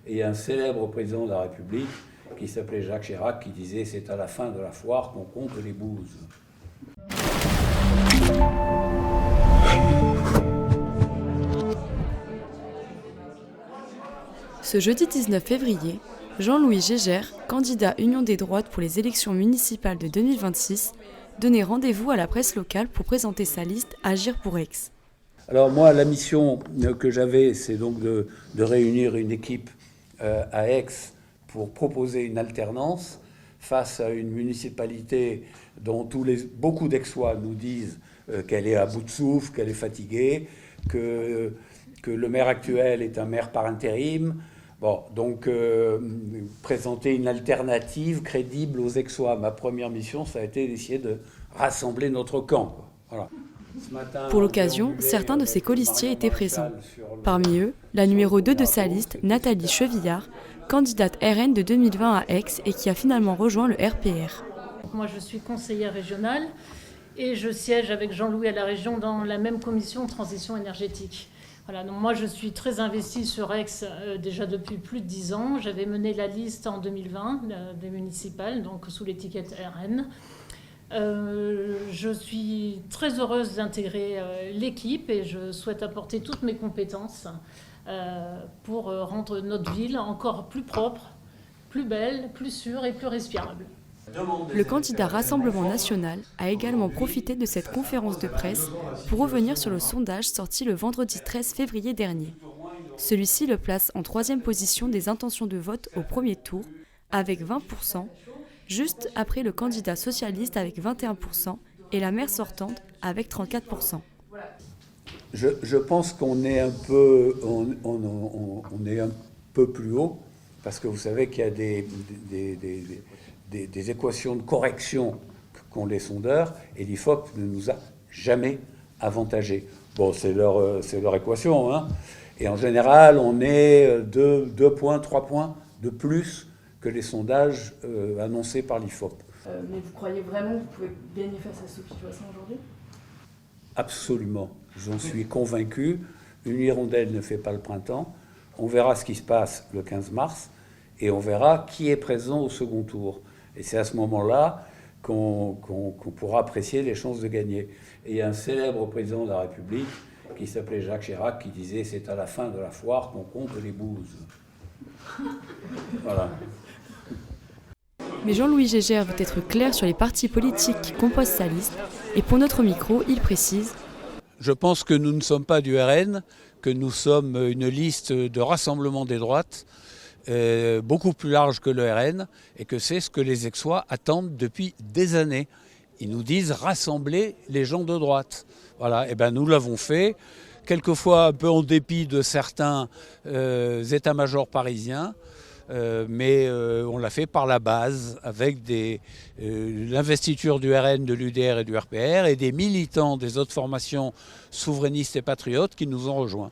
Et il y a un célèbre président de la République qui s'appelait Jacques Chirac qui disait « c'est à la fin de la foire qu'on compte les bouses ». Ce jeudi 19 février, Jean-Louis Gégère, candidat Union des droites pour les élections municipales de 2026, donnait rendez-vous à la presse locale pour présenter sa liste Agir pour Aix. Alors moi, la mission que j'avais, c'est donc de réunir une équipe à Aix pour proposer une alternance face à une municipalité dont beaucoup d'Aixois nous disent qu'elle est à bout de souffle, qu'elle est fatiguée, que le maire actuel est un maire par intérim. Bon, donc présenter une alternative crédible aux Aixois. Ma première mission, ça a été d'essayer de rassembler notre camp. Voilà. Pour l'occasion, certains de ses colistiers étaient présents. Parmi eux, la numéro 2 de sa liste, Nathalie Chevillard, candidate RN de 2020 à Aix et qui a finalement rejoint le RPR. Moi, je suis conseillère régionale et je siège avec Jean-Louis à la région dans la même commission de transition énergétique. Voilà, donc moi, je suis très investie sur Aix déjà depuis plus de 10 ans. J'avais mené la liste en 2020 des municipales, donc sous l'étiquette RN. Je suis très heureuse d'intégrer l'équipe et je souhaite apporter toutes mes compétences pour rendre notre ville encore plus propre, plus belle, plus sûre et plus respirable. Le candidat Rassemblement National a également profité de cette conférence de presse pour revenir sur le sondage sorti le vendredi 13 février dernier. Celui-ci le place en 3e position des intentions de vote au premier tour, avec 20%, juste après le candidat socialiste avec 21% et la maire sortante avec 34%. Je pense qu'on est un peu, on est un peu plus haut, parce que vous savez qu'il y a des équations de correction qu'ont les sondeurs, et l'IFOP ne nous a jamais avantagés. Bon, c'est leur équation, hein. Et en général, on est 2 points, 3 points de plus que les sondages annoncés par l'IFOP. Mais vous croyez vraiment que vous pouvez gagner face à Sophie Joissains aujourd'hui ? Absolument, j'en suis convaincu. Une hirondelle ne fait pas le printemps. On verra ce qui se passe le 15 mars et on verra qui est présent au second tour. Et c'est à ce moment-là qu'on pourra apprécier les chances de gagner. Et il y a un célèbre président de la République qui s'appelait Jacques Chirac qui disait « c'est à la fin de la foire qu'on compte les bouses ». Voilà. Mais Jean-Louis Gégère veut être clair sur les partis politiques qui composent sa liste. Et pour notre micro, il précise: je pense que nous ne sommes pas du RN, que nous sommes une liste de rassemblement des droites, beaucoup plus large que le RN, et que c'est ce que les Aixois attendent depuis des années. Ils nous disent rassembler les gens de droite. Voilà, et bien nous l'avons fait, quelquefois un peu en dépit de certains états-majors parisiens, mais on l'a fait par la base, avec l'investiture du RN, de l'UDR et du RPR, et des militants des autres formations souverainistes et patriotes qui nous ont rejoints.